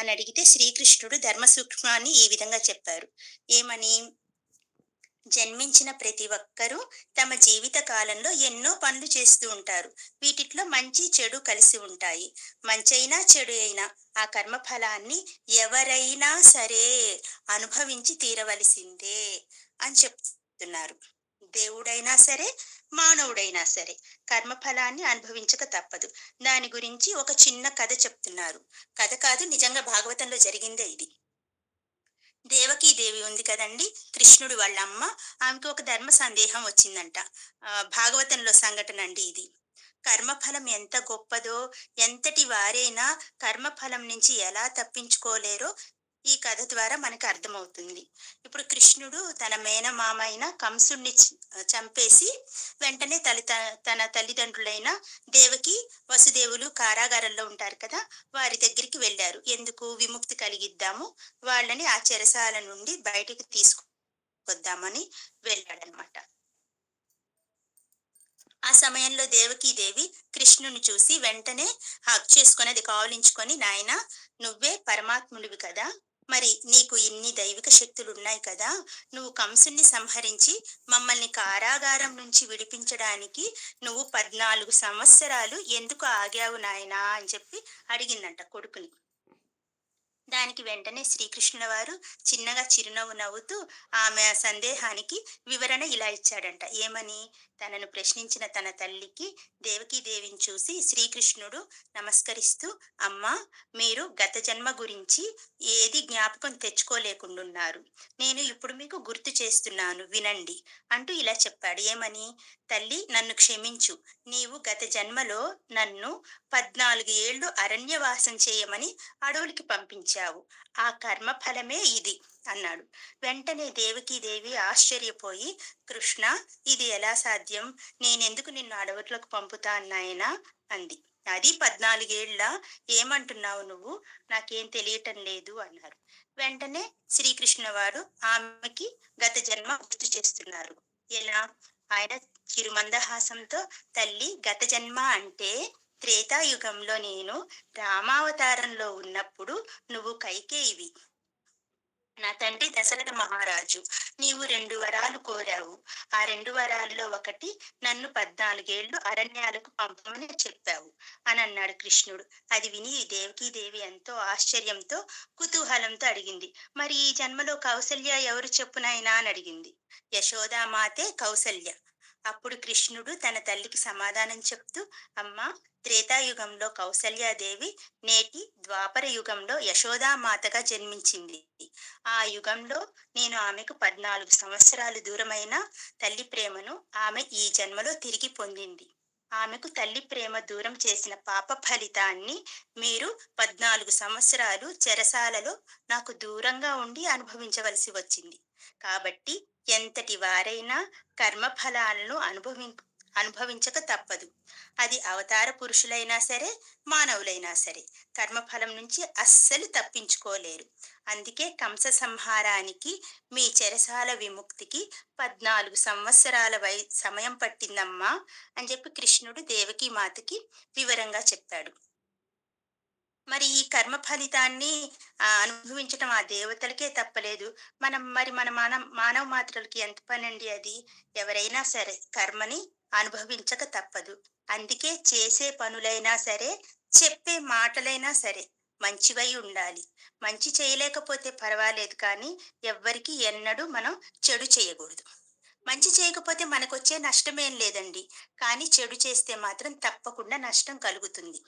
అని అడిగితే శ్రీకృష్ణుడు ధర్మ సూక్ష్మాన్ని ఈ విధంగా చెప్పారు. ఏమని? జన్మించిన ప్రతి ఒక్కరూ తమ జీవిత కాలంలో ఎన్నో పనులు చేస్తూ ఉంటారు. వీటిట్లో మంచి చెడు కలిసి ఉంటాయి. మంచైనా చెడు అయినా ఆ కర్మ ఫలాన్ని ఎవరైనా సరే అనుభవించి తీరవలసిందే అని చెప్తున్నారు. దేవుడైనా సరే, మానవుడైనా సరే కర్మఫలాన్ని అనుభవించక తప్పదు. దాని గురించి ఒక చిన్న కథ చెప్తున్నారు. కథ కాదు, నిజంగా భాగవతంలో జరిగిందే ఇది. దేవకీదేవి ఉంది కదండీ! కృష్ణుడు వాళ్ళ అమ్మ. ఆమెకి ఒక ధర్మ సందేహం వచ్చిందంట. భాగవతంలో సంఘటనండి ఇది. కర్మఫలం ఎంత గొప్పదో, ఎంతటి వారైనా కర్మఫలం నుంచి ఎలా తప్పించుకోలేరో ఈ కథ ద్వారా మనకు అర్థమవుతుంది. ఇప్పుడు కృష్ణుడు తన మేనమామ అయిన కంసుడిని చంపేసి వెంటనే తన తల్లిదండ్రులైన దేవకి, వసుదేవులు కారాగారంలో ఉంటారు కదా! వారి దగ్గరికి వెళ్లారు. ఎందుకు? విముక్తి కలిగిద్దాము, వాళ్ళని ఆ చెరసాల నుండి బయటికి తీసుకొద్దామని వెళ్ళాడనమాట. ఆ సమయంలో దేవకీదేవి కృష్ణుని చూసి వెంటనే హగ్ చేసుకొని, అది కావలించుకొని, నాయనా నువ్వే పరమాత్ముడివి కదా! మరి నీకు ఇన్ని దైవిక శక్తులున్నాయి కదా! నువ్వు కంసుని సంహరించి మమ్మల్ని కారాగారం నుంచి విడిపించడానికి నువ్వు 14 సంవత్సరాలు ఎందుకు ఆగావు నాయనా అని చెప్పి అడిగిందంట కొడుకుని. దానికి వెంటనే శ్రీకృష్ణుల వారు చిన్నగా చిరునవ్వు నవ్వుతూ ఆమె సందేహానికి వివరణ ఇలా ఇచ్చాడంట. ఏమని? తనను ప్రశ్నించిన తన తల్లికి దేవకీదేవిని చూసి శ్రీకృష్ణుడు నమస్కరిస్తూ, అమ్మా, మీరు గత జన్మ గురించి ఏది జ్ఞాపకం తెచ్చుకోలేకుండున్నారు. నేను ఇప్పుడు మీకు గుర్తు చేస్తున్నాను, వినండి అంటూ ఇలా చెప్పాడు. ఏమని? తల్లి, నన్ను క్షమించు. నీవు గత జన్మలో నన్ను 14 ఏళ్ళు అరణ్యవాసం చేయమని అడవులకి పంపించావు. ఆ కర్మ ఫలమే ఇది అన్నాడు. వెంటనే దేవకీదేవి ఆశ్చర్యపోయి, కృష్ణ, ఇది ఎలా సాధ్యం? నేనెందుకు నిన్ను అడవులకు పంపుతాను నాయనా అంది. అది 14 ఏళ్ళ? ఏమంటున్నావు నువ్వు? నాకేం తెలియటం లేదు అన్నారు. వెంటనే శ్రీకృష్ణ వారు ఆమెకి గత జన్మ గుర్తు చేస్తున్నారు. ఎలా? ఆయన చిరుమందహాసంతో, తల్లి, గత జన్మ అంటే త్రేతాయుగంలో నేను రామావతారంలో ఉన్నప్పుడు నువ్వు కైకేయివి, నా తండ్రి దశరథ మహారాజు. నీవు 2 వరాలు కోరావు. ఆ 2 వరాల్లో ఒకటి నన్ను 14 ఏళ్ళు అరణ్యాలకు పంపమని చెప్పావు అని అన్నాడు కృష్ణుడు. అది విని దేవకీదేవి ఎంతో ఆశ్చర్యంతో, కుతూహలంతో అడిగింది, మరి ఈ జన్మలో కౌసల్య ఎవరు చెప్పు నాయనా అని అడిగింది. యశోదామాతే కౌసల్య. అప్పుడు కృష్ణుడు తన తల్లికి సమాధానం చెప్తూ, అమ్మా, త్రేతాయుగంలో కౌసల్యాదేవి నేటి ద్వాపర యుగంలో యశోదామాతగా జన్మించింది. ఆ యుగంలో నేను ఆమెకు 14 సంవత్సరాలు దూరమైన తల్లి ప్రేమను ఆమె ఈ జన్మలో తిరిగి పొందింది. ఆమెకు తల్లి ప్రేమ దూరం చేసిన పాప ఫలితాన్ని మీరు 14 సంవత్సరాలు చెరసాలలో నాకు దూరంగా ఉండి అనుభవించవలసి వచ్చింది. కాబట్టి ఎంతటి వారైనా కర్మఫలాలను అనుభవించక తప్పదు. అది అవతార పురుషులైనా సరే, మానవులైనా సరే కర్మఫలం నుంచి అస్సలు తప్పించుకోలేరు. అందుకే కంస సంహారానికి, మీ చెరసాల విముక్తికి 14 సంవత్సరాల సమయం పట్టిందమ్మా అని చెప్పి కృష్ణుడు దేవకీ మాతకి వివరంగా చెప్పాడు. మరి ఈ కర్మ ఫలితాన్ని అనుభవించటం ఆ దేవతలకే తప్పలేదు. మన మానవ మాత్రలకి ఎంత పనండి అది? ఎవరైనా సరే కర్మని అనుభవించక తప్పదు. అందుకే చేసే పనులైనా సరే, చెప్పే మాటలైనా సరే మంచివై ఉండాలి. మంచి చేయలేకపోతే పర్వాలేదు కానీ ఎవ్వరికీ ఎన్నడూ మనం చెడు చేయకూడదు. మంచి చేయకపోతే మనకొచ్చే నష్టమేం లేదండి. కానీ చెడు చేస్తే మాత్రం తప్పకుండా నష్టం కలుగుతుంది.